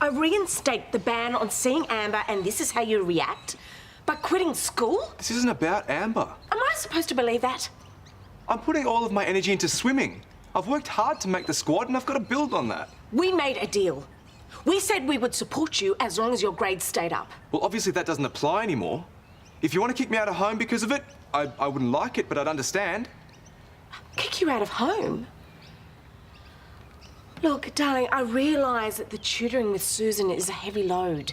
I reinstate the ban on seeing Amber and this is how you react? By quitting school? This isn't about Amber. Am I supposed to believe that? I'm putting all of my energy into swimming. I've worked hard to make the squad and I've got to build on that. We made a deal. We said we would support you as long as your grades stayed up. Well, obviously that doesn't apply anymore. If you want to kick me out of home because of it, I wouldn't like it, but I'd understand. Kick you out of home? Look, darling, I realise that the tutoring with Susan is a heavy load.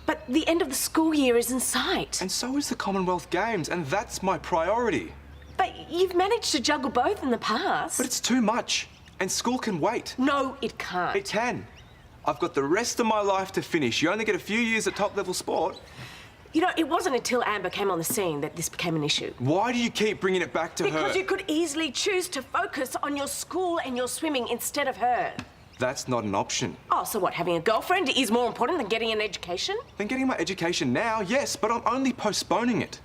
But the end of the school year is in sight. And so is the Commonwealth Games, and that's my priority. But you've managed to juggle both in the past. But it's too much, and school can wait. No, it can't. It can. I've got the rest of my life to finish. You only get a few years at top-level sport. You know, it wasn't until Amber came on the scene that this became an issue. Why do you keep bringing it back to her? Because you could easily choose to focus on your school and your swimming instead of her. That's not an option. Oh, so what, having a girlfriend is more important than getting an education? Then getting my education now, yes, but I'm only postponing it.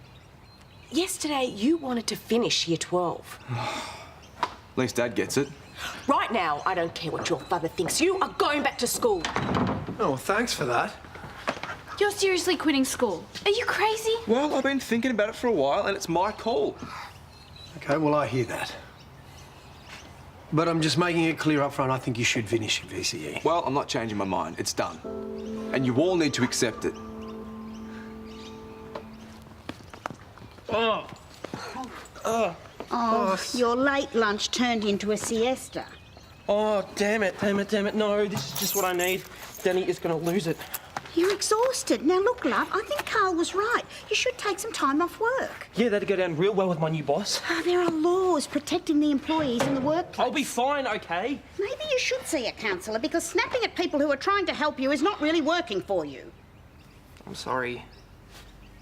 Yesterday, you wanted to finish year 12. At least Dad gets it. Right now, I don't care what your father thinks. You are going back to school. Oh, thanks for that. You're seriously quitting school? Are you crazy? Well, I've been thinking about it for a while, and it's my call. Okay, well, I hear that. But I'm just making it clear up front, I think you should finish your VCE. Well, I'm not changing my mind. It's done. And you all need to accept it. Your late lunch turned into a siesta. Oh, damn it. No, this is just what I need. Danny is going to lose it. You're exhausted. Now, look, love, I think Carl was right. You should take some time off work. Yeah, that'd go down real well with my new boss. There are laws protecting the employees in the workplace. I'll be fine, okay? Maybe you should see a counsellor because snapping at people who are trying to help you is not really working for you. I'm sorry.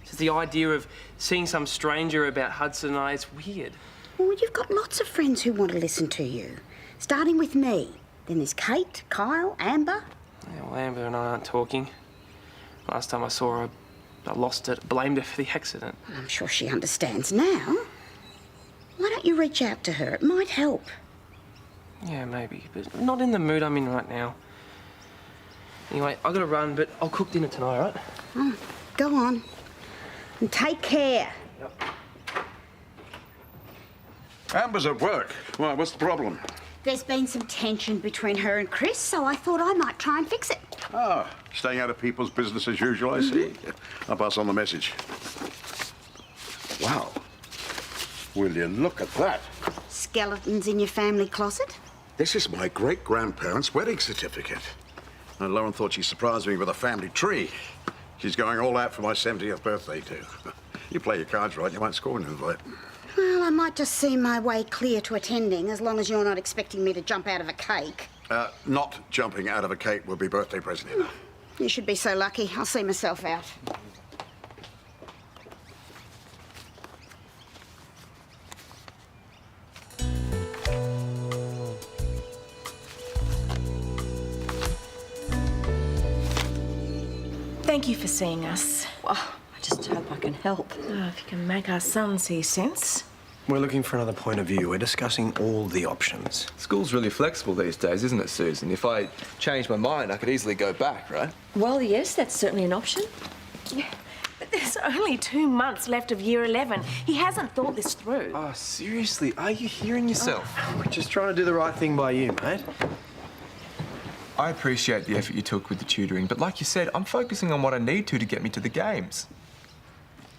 Just the idea of seeing some stranger about Hudson and I is weird. Well, you've got lots of friends who want to listen to you. Starting with me. Then there's Kate, Kyle, Amber. Yeah, well, Amber and I aren't talking. Last time I saw her, I lost it, blamed her for the accident. I'm sure she understands now. Why don't you reach out to her? It might help. Yeah, maybe, but not in the mood I'm in right now. Anyway, I gotta run, but I'll cook dinner tonight, all right? Oh, go on. And take care. Yep. Amber's at work. Well, what's the problem? There's been some tension between her and Chris, so I thought I might try and fix it. Ah, staying out of people's business as usual, I see. I'll pass on the message. Wow. Will you look at that? Skeletons in your family closet? This is my great-grandparents' wedding certificate. And Lauren thought she surprised me with a family tree. She's going all out for my 70th birthday, too. You play your cards right, you won't score an invite. Well, I might just see my way clear to attending, as long as you're not expecting me to jump out of a cake. Not jumping out of a cake will be birthday present enough. You should be so lucky. I'll see myself out. Thank you for seeing us. Well, I just hope I can help. Oh, if you can make our son see sense. We're looking for another point of view. We're discussing all the options. School's really flexible these days, isn't it, Susan? If I change my mind, I could easily go back, right? Well, yes, that's certainly an option. Yeah, but there's only 2 months left of year 11. He hasn't thought this through. Oh, seriously, are you hearing yourself? We're just trying to do the right thing by you, mate. I appreciate the effort you took with the tutoring, but like you said, I'm focusing on what I need to get me to the games.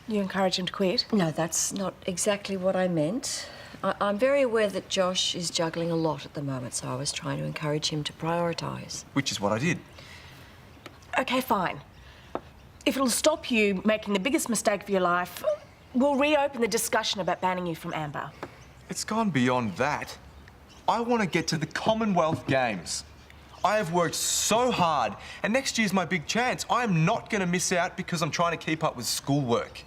You encourage him to quit? No, that's not exactly what I meant. I'm very aware that Josh is juggling a lot at the moment, so I was trying to encourage him to prioritise. Which is what I did. Okay, fine. If it'll stop you making the biggest mistake of your life, we'll reopen the discussion about banning you from Amber. It's gone beyond that. I want to get to the Commonwealth Games. I have worked so hard, and next year's my big chance. I am not going to miss out because I'm trying to keep up with schoolwork.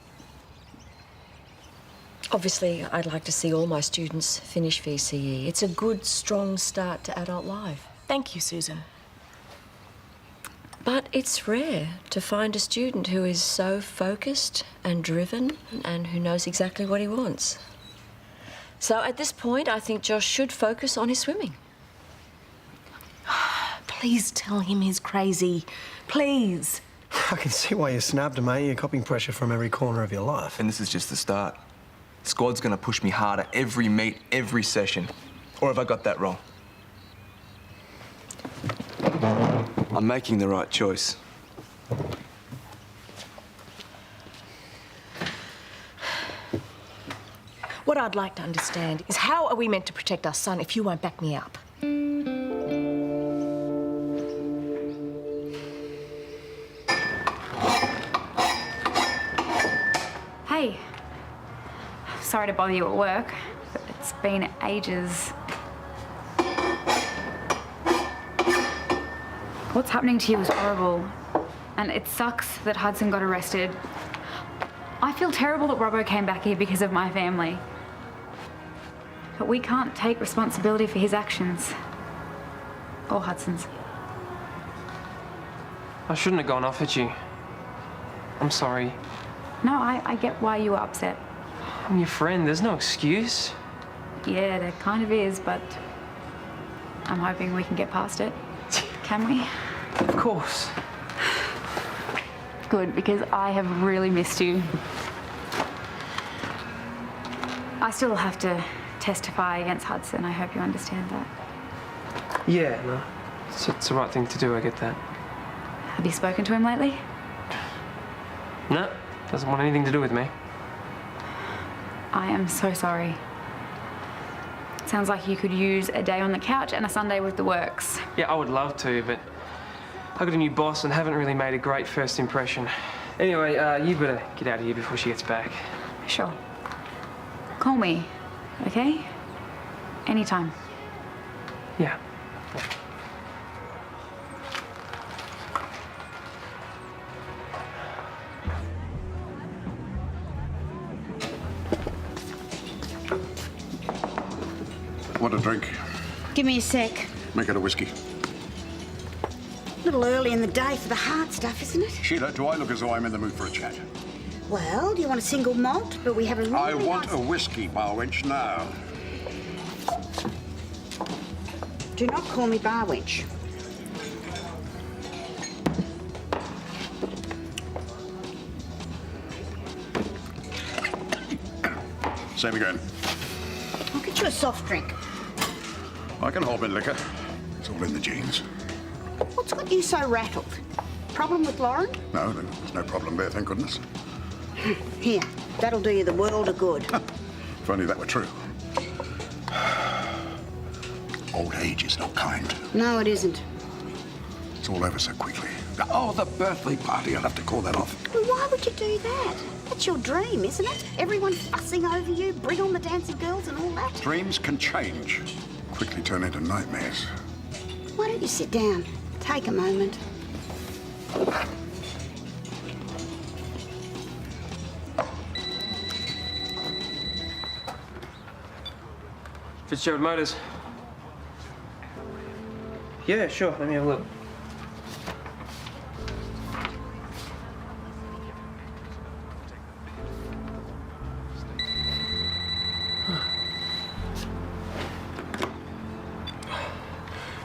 Obviously, I'd like to see all my students finish VCE. It's a good, strong start to adult life. Thank you, Susan. But it's rare to find a student who is so focused and driven and who knows exactly what he wants. So at this point, I think Josh should focus on his swimming. Please tell him he's crazy. Please. I can see why you snapped him, mate. You're copying pressure from every corner of your life. And this is just the start. Squad's gonna push me harder every meet, every session. Or have I got that wrong? I'm making the right choice. What I'd like to understand is how are we meant to protect our son if you won't back me up? Hey. Sorry to bother you at work, but it's been ages. What's happening to you is horrible, and it sucks that Hudson got arrested. I feel terrible that Robbo came back here because of my family. But we can't take responsibility for his actions. Or Hudson's. I shouldn't have gone off at you. I'm sorry. No, I get why you were upset. I'm your friend. There's no excuse. Yeah, there kind of is, but I'm hoping we can get past it. Can we? Of course. Good, because I have really missed you. I still have to testify against Hudson. I hope you understand that. Yeah, no. It's the right thing to do, I get that. Have you spoken to him lately? No, doesn't want anything to do with me. I am so sorry. Sounds like you could use a day on the couch and a Sunday with the works. Yeah, I would love to, but I got a new boss and haven't really made a great first impression. Anyway, you better get out of here before she gets back. Sure. Call me, okay? Anytime. Yeah. Want a drink? Give me a sec. Make it a whiskey. A little early in the day for the hard stuff, isn't it? Sheila, do I look as though I'm in the mood for a chat? Well, do you want a single malt? But we have a really I want nice... a whiskey, Barwinch, now. Do not call me Barwinch. Same again. I'll get you a soft drink. I can hold my liquor. It's all in the genes. What's got you so rattled? Problem with Lauren? No, there's no problem there, thank goodness. Here, that'll do you the world of good. If only that were true. Old age is not kind. No, it isn't. It's all over so quickly. Oh, the birthday party. I'll have to call that off. Well, why would you do that? That's your dream, isn't it? Everyone fussing over you, bring on the dancing girls and all that. Dreams can change. Quickly turn into nightmares. Why don't you sit down? Take a moment. Fitzgerald Motors. Yeah, sure. Let me have a look.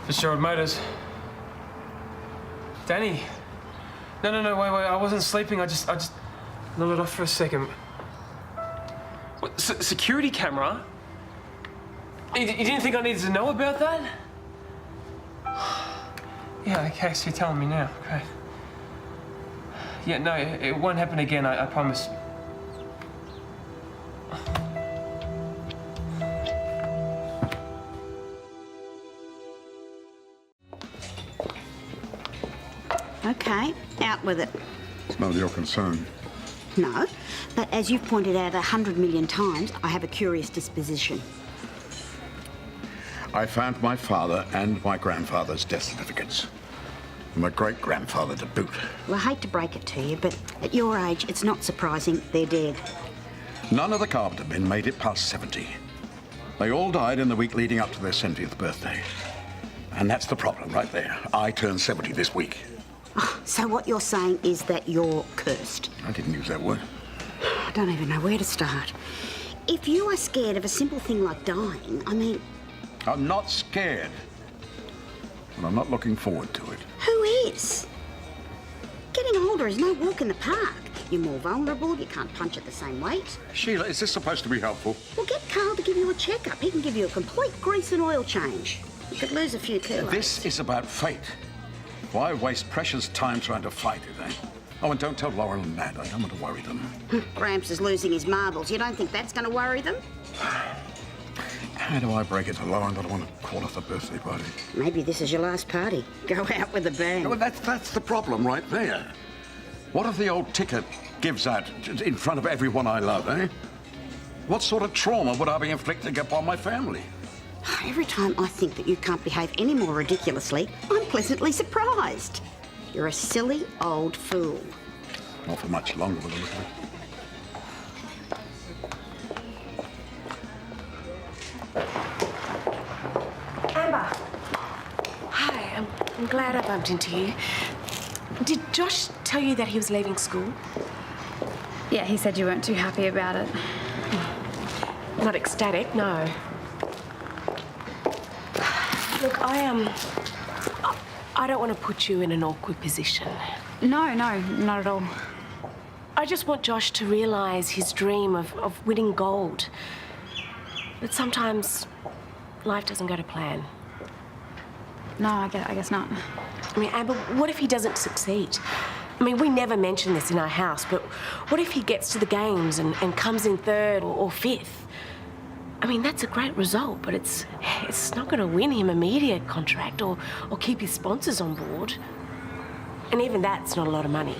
Fitzgerald Motors. Danny. No, wait. I wasn't sleeping. I just nodded off for a second. What, security camera? You didn't think I needed to know about that? Yeah, okay, so you're telling me now. Great. Yeah, no, it won't happen again, I promise. Okay, out with it. It's none of your concern. No, but as you've pointed out 100 million times, I have a curious disposition. I found my father and my grandfather's death certificates. And my great-grandfather to boot. Well, I hate to break it to you, but at your age, it's not surprising they're dead. None of the Carpenter men made it past 70. They all died in the week leading up to their 70th birthday. And that's the problem right there. I turned 70 this week. Oh, so what you're saying is that you're cursed. I didn't use that word. I don't even know where to start. If you are scared of a simple thing like dying, I mean... I'm not scared. and I'm not looking forward to it. Who is? Getting older is no walk in the park. You're more vulnerable, you can't punch at the same weight. Sheila, is this supposed to be helpful? Well, get Carl to give you a checkup. He can give you a complete grease and oil change. You could lose a few kilos. This is about fate. Why waste precious time trying to fight it, eh? Oh, and don't tell Laurel and Nat. I don't want to worry them. Gramps is losing his marbles. You don't think that's going to worry them? How do I break it to Lauren that I want to call off the birthday party? Maybe this is your last party. Go out with a bang. Well, that's the problem right there. What if the old ticket gives out in front of everyone I love, eh? What sort of trauma would I be inflicting upon my family? Every time I think that you can't behave any more ridiculously, I'm pleasantly surprised. You're a silly old fool. Not for much longer, will it? Amber. Hi, I'm glad I bumped into you. Did Josh tell you that he was leaving school? Yeah, he said you weren't too happy about it. Not ecstatic, no. Look, I don't want to put you in an awkward position. No, not at all. I just want Josh to realise his dream of winning gold. But sometimes life doesn't go to plan. No, I guess not. I mean, Amber, what if he doesn't succeed? I mean, we never mention this in our house, but what if he gets to the games and comes in third or fifth? I mean, that's a great result, but it's not going to win him a media contract or keep his sponsors on board. And even that's not a lot of money.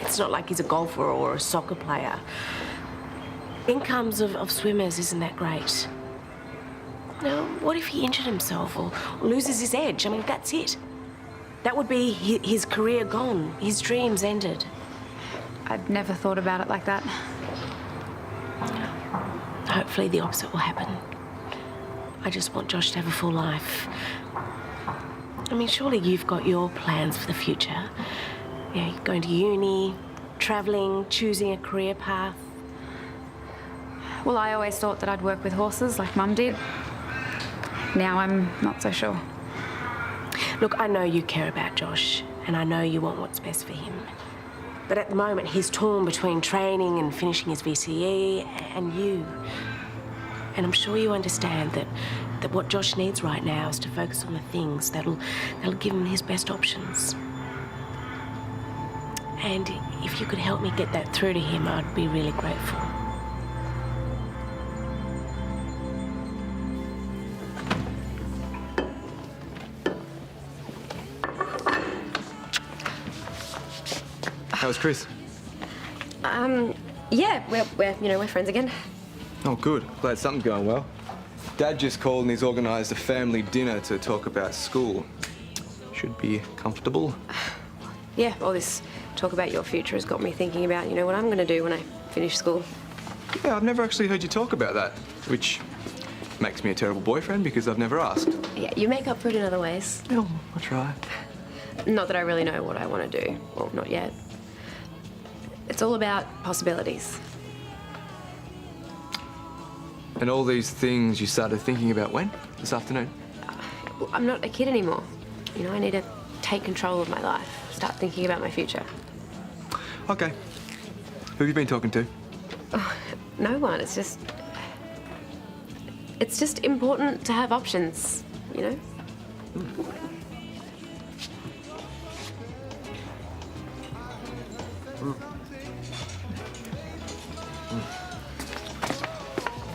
It's not like he's a golfer or a soccer player. Incomes of swimmers isn't that great. Now, what if he injured himself or loses his edge? I mean, that's it. That would be his career gone, his dreams ended. I'd never thought about it like that. Hopefully the opposite will happen. I just want Josh to have a full life. I mean, surely you've got your plans for the future. Yeah, going to uni, travelling, choosing a career path. Well, I always thought that I'd work with horses like Mum did. Now I'm not so sure. Look, I know you care about Josh, and I know you want what's best for him. But at the moment, he's torn between training and finishing his VCE and you. And I'm sure you understand that what Josh needs right now is to focus on the things that'll give him his best options. And if you could help me get that through to him, I'd be really grateful. How's Chris? Yeah, we're friends again. Oh, good. Glad something's going well. Dad just called and he's organised a family dinner to talk about school. Should be comfortable. Yeah, all this talk about your future has got me thinking about, what I'm going to do when I finish school. Yeah, I've never actually heard you talk about that, which makes me a terrible boyfriend because I've never asked. Yeah, you make up for it in other ways. Oh, I'll try. Not that I really know what I want to do. Well, not yet. It's all about possibilities. And all these things you started thinking about when? This afternoon? Well, I'm not a kid anymore. I need to take control of my life, start thinking about my future. Okay. Who have you been talking to? Oh, no one. It's just important to have options,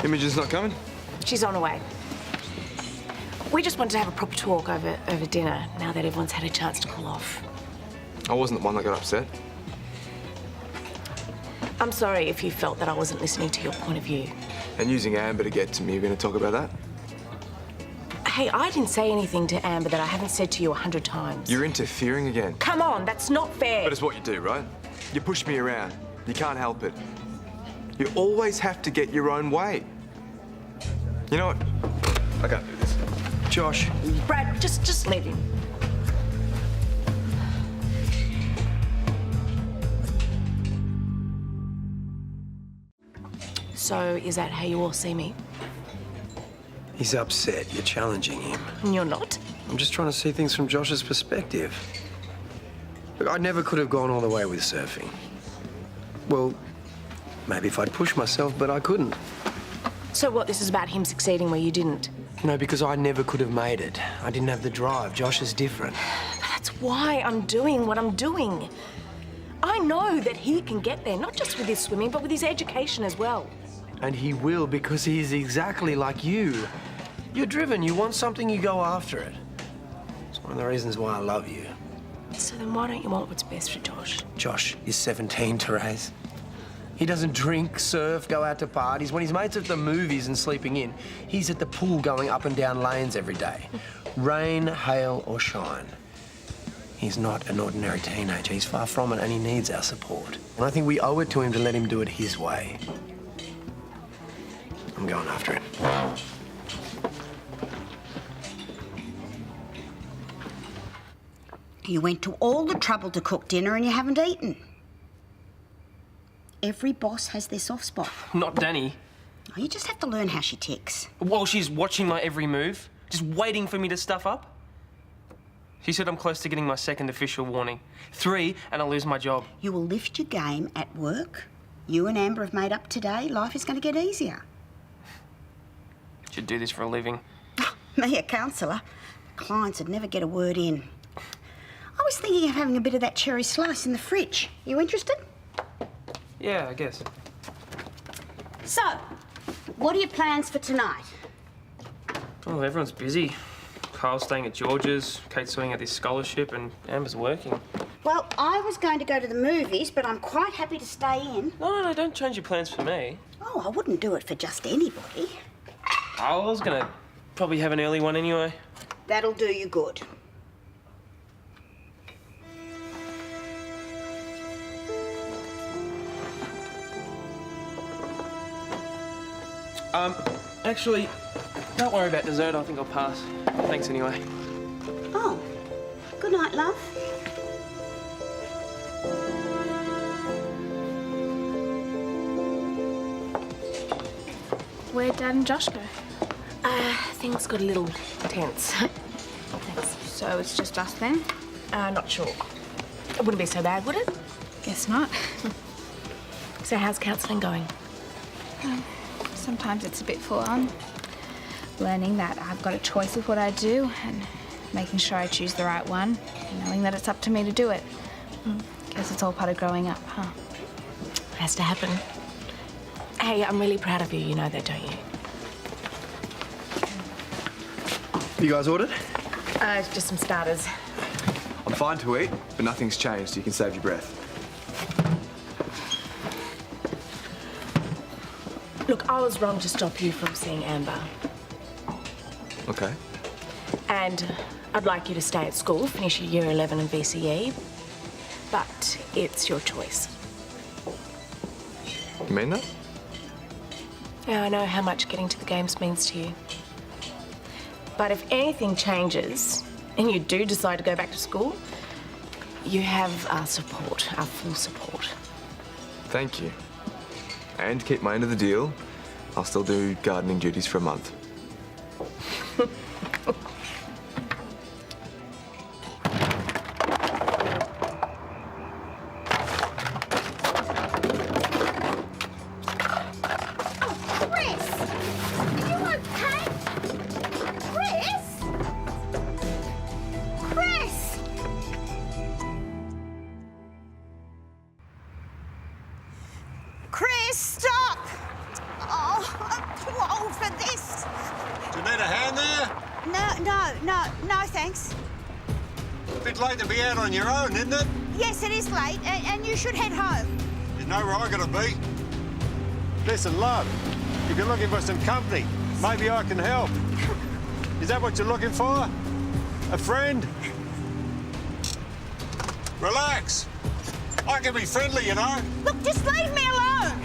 Imogen's not coming? She's on her way. We just wanted to have a proper talk over dinner, now that everyone's had a chance to cool off. I wasn't the one that got upset. I'm sorry if you felt that I wasn't listening to your point of view. And using Amber to get to me, you're going to talk about that? Hey, I didn't say anything to Amber that I haven't said to you 100 times. You're interfering again. Come on, that's not fair. But it's what you do, right? You push me around. You can't help it. You always have to get your own way. You know what? I can't do this. Josh, Brad, just leave him. So, is that how you all see me? he's upset. You're challenging him. You're not. I'm just trying to see things from Josh's perspective. Look, I never could have gone all the way with surfing. Well, maybe if I'd pushed myself, but I couldn't. So what, this is about him succeeding where you didn't? No, because I never could have made it. I didn't have the drive. Josh is different. That's why I'm doing what I'm doing. I know that he can get there, not just with his swimming, but with his education as well. And he will, because he is exactly like you. You're driven. You want something, you go after it. It's one of the reasons why I love you. So then why don't you want what's best for Josh? Josh is 17, Therese. He doesn't drink, surf, go out to parties. When his mate's at the movies and sleeping in, he's at the pool going up and down lanes every day. Rain, hail or shine. He's not an ordinary teenager. He's far from it, and he needs our support. And I think we owe it to him to let him do it his way. I'm going after it. You went to all the trouble to cook dinner and you haven't eaten. Every boss has their soft spot. Not Danny. Oh, you just have to learn how she ticks. While she's watching my every move, just waiting for me to stuff up. She said I'm close to getting my second official warning. 3, and I'll lose my job. You will lift your game at work. You and Amber have made up today. Life is going to get easier. Should do this for a living. Me, a counsellor. Clients would never get a word in. I was thinking of having a bit of that cherry slice in the fridge. You interested? Yeah, I guess. So, what are your plans for tonight? Oh, everyone's busy. Carl's staying at George's, Kate's sorting out this scholarship, and Amber's working. Well, I was going to go to the movies, but I'm quite happy to stay in. No, don't change your plans for me. Oh, I wouldn't do it for just anybody. I was gonna probably have an early one anyway. That'll do you good. Actually, don't worry about dessert. I think I'll pass. Thanks anyway. Oh, good night, love. Where'd Dad and Josh go? Things got a little tense. Thanks. So it's just us then? Not sure. It wouldn't be so bad, would it? Guess not. So how's counselling going? Sometimes it's a bit full on. Learning that I've got a choice with what I do and making sure I choose the right one, and knowing that it's up to me to do it. Guess it's all part of growing up, huh? Has to happen. Hey, I'm really proud of you. You know that, don't you? You guys ordered? Just some starters. I'm fine to eat, but nothing's changed. You can save your breath. Look, I was wrong to stop you from seeing Amber. Okay. And I'd like you to stay at school, finish your year 11 and VCE. But it's your choice. You mean that? Yeah, I know how much getting to the games means to you. But if anything changes and you do decide to go back to school, you have our support, our full support. Thank you. And to keep my end of the deal, I'll still do gardening duties for a month. Chris, stop! Oh, I'm too old for this. Do you need a hand there? No, thanks. Bit late to be out on your own, isn't it? Yes, it is late, and you should head home. You know where I gotta be. Listen, love, if you're looking for some company, maybe I can help. Is that what you're looking for? A friend? Relax. I can be friendly, you know. Look, just leave me alone.